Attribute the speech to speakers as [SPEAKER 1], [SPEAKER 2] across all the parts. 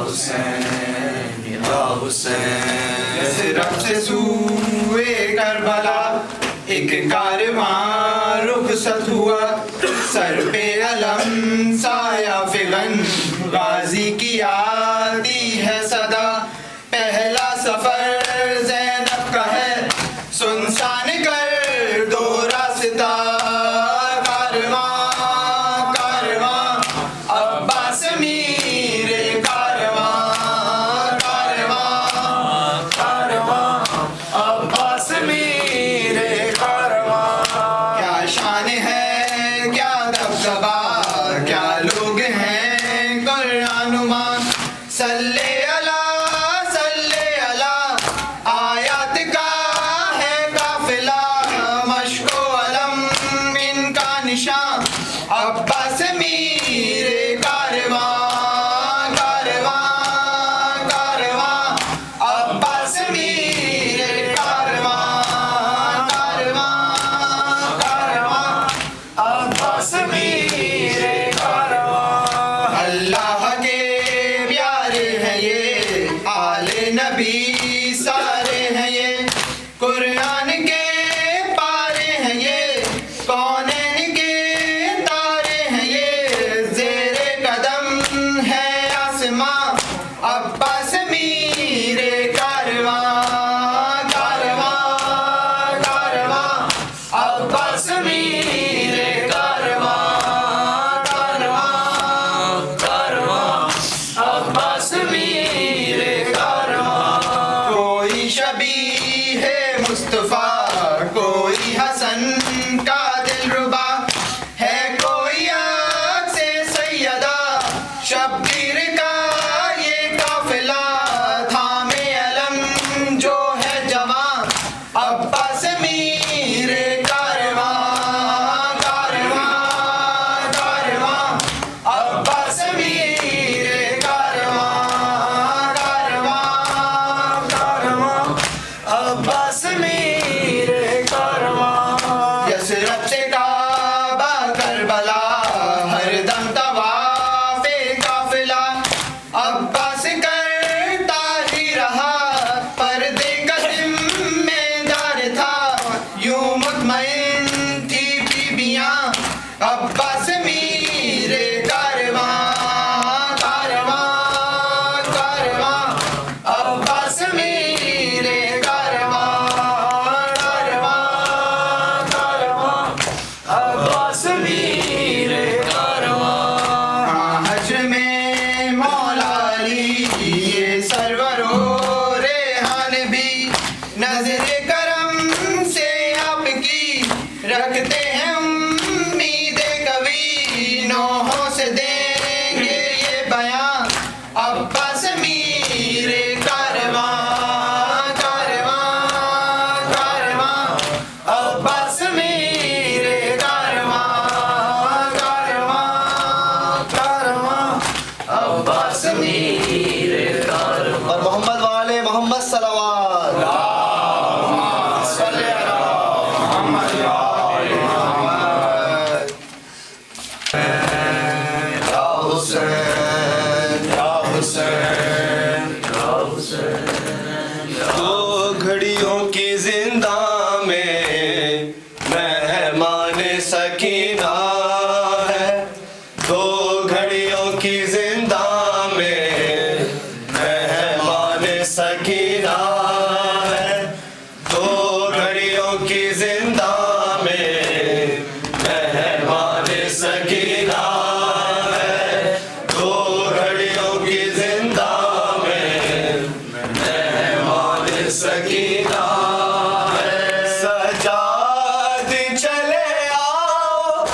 [SPEAKER 1] हुसैन या हुसैन। सिरफ से सूए करबला एक कारवां रुखसत हुआ, सर पे अलम साया फिगन गाजी की आती है सदा। पहला सफर ज़ैनब का है सुनसान कर दो रास्ता, कारवां कारवां अब्बास मीरे कारवां, कारवां कारवां अब्बास मीरे कारवां। क्या शान है क्या दबदबा, क्या लोग हैं कुरानुमा। सल्ले अला आयत का है काफिला, मशको अलम इनका निशान। अब्बास मीरे कारवां, कारवां कारवां अब्बास मीरे कारवां, कारवां कारवां अब्बास मीरे कारवां। अल्लाह के प्यारे हैं ये आले नबी सारे हैं ये, कुरान के पारे हैं ये, कौनैन के तारे हैं ये, ज़ेरे कदम है आसमां। अब्बास मीरे कारवां, कारवां कारवां अब्बास मीरे कारवां, कारवां कारवां अब्बास मीरे कारवां। कोई शबी है मुस्तफा, कोई हसन का दिलरुबा है, कोई आग से सैयदा शब्बीर का ये काफिला। थामे अलम जो है जवान, अब्बास मीरे कारवां, कारवां कारवां अब्बास मीरे कारवां, कारवां कारवां अब्बास मीरे कारवां। यसरत से काबा करबला हरदम तवाफ़े काफिला, अब्बास करता ही रहा पर्दे का जिम्मेदार था। यूं मुतमईन थी बीबियां, अब्बास मीरे कारवां, कारवां कारवां अब्बास मीरे कारवां, कारवां कारवां अब्बास मीरे कारवां। हश्र में मौला अली ये सरवरो रेहान भी, नजरे करम से आपकी रखते हैं उम्मीदे कभी। नौहों से देंगे ये बयान, अब्बास मीरे कारवां, कारवां कारवां अब्बास मीरे कारवां, कारवां कारवां अब्बास मीरे कारवां।
[SPEAKER 2] और मोहम्मद वाले मोहम्मद सलवात।
[SPEAKER 1] या हुसैन या हुसैन या हुसैन।
[SPEAKER 2] दो घड़ियों की जिंदा में मेहमान सकीना है, दो घड़ियों की जिंदा में मेहमान सकीना है, दो घड़ियों की जिंदा में मेहमान सकीना है, दो घड़ियों की जिंदा में मेहमान सकीना है। सजाद चले आओ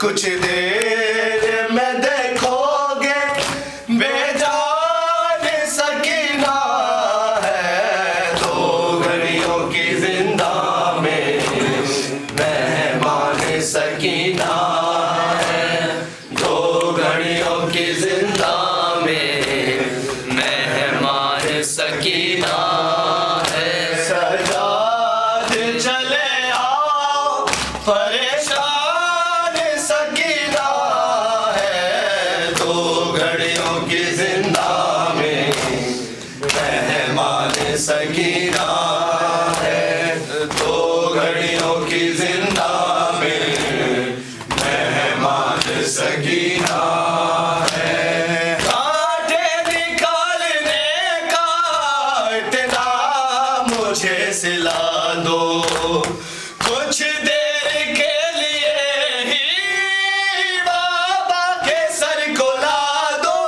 [SPEAKER 2] कुछ देर में देखोगे बेजान सकीना है। दो घड़ियों की जिंदा में मेहमान सकीना है। दो घड़ियों की जिंदा में मेहमान सकीना है। सजाद चले आओ परेशान सकीना है। दो घड़ियों की जिंदा में मेहमान सकीना है। दो घड़ियों की जिंदा में मेहमान सकीना है। कांटे निकालने का इतना मुझे सिला दो। कुछ देर के लिए ही बाबा के सर को ला दो।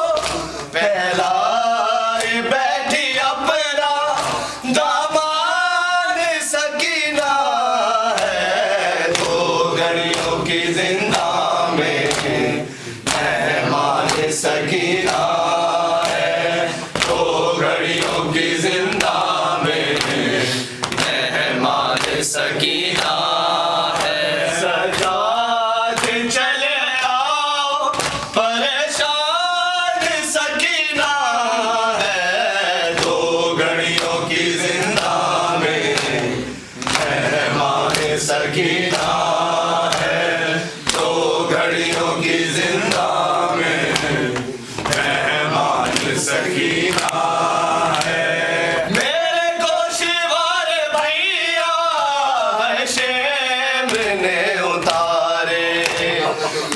[SPEAKER 2] पहला बैठी अपना दामान सकीना है। दो घड़ियों की जिंदा में मेहमान सकीना है। दो घड़ियों की जिंदा में मेहमान सकीना है। सजाद चले आओ परेशान सकीना है। दो घड़ियों की जिंदा में मेहमान सकीना है। दो घड़ियों की जिंदा में मेहमान सकीना है। मेरे गोशवार भैया है शेम ने उतारे।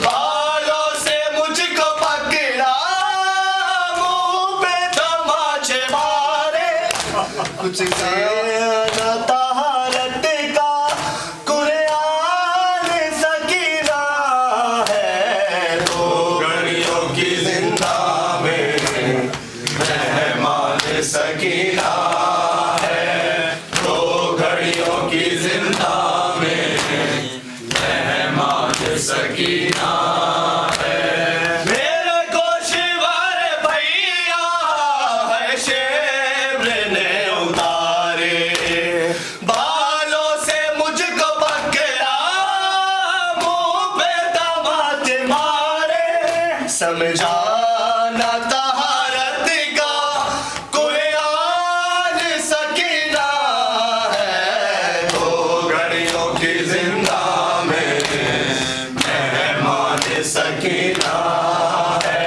[SPEAKER 2] बालों से मुझको पकड़ा मुंह पे तमाचे मारे। कुछ कहना तहारत का कुरान सकीना है। दो घड़ियों की जिंदा में मेहमान सकीना है। दो घड़ियों की जिंदा में मेहमान सकीना है। मेरे गोशवार भैया है शेर ने उतारे। बालों से मुझको पकड़ा मुंह पे तमाचे मारे। समझाना तहारत का कुरान सकीना है। दो घड़ियों की जिंदा में मेहमान सकीना है।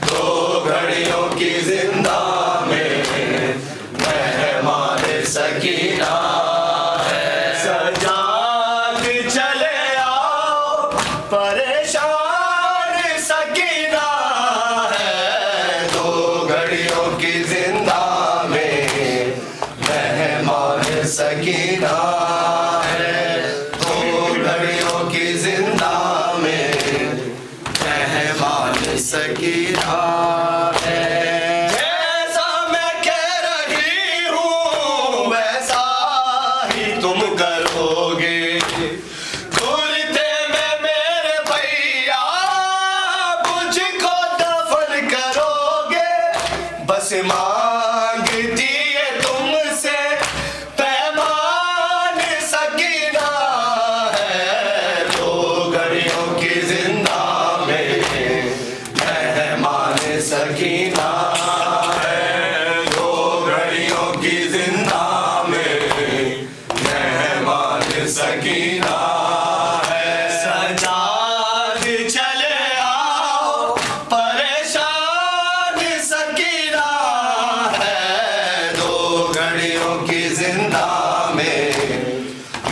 [SPEAKER 2] दो घड़ियों की जिंदा में मेहमान सकीना है। सजाद चले आओ परेशान सकीना है। दो घड़ियों की जिंदा में मेहमान सकीना है। दो घड़ियों की जिंदा में मेहमान सकीना है। जैसा मैं कह रही हूँ वैसा ही तुम करोगे। कुर्ते में मेरे भैया मुझको दफन करोगे। बस मांगती है तुमसे पैमान सकीना है। दो घड़ियों की जिंदा में मेहमान सकीना है। दो घड़ियों की जिंदा में मेहमान सकीना है। सजाद चले आओ परेशान सकीना है। दो घड़ियों की जिंदा में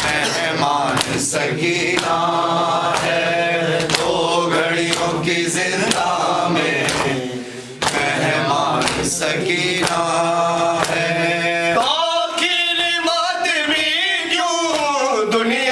[SPEAKER 2] मेहमान सकीना है। दो घड़ियों की जिंदा में मेहमान सकीना है। बाकी मातमी क्यों दुनिया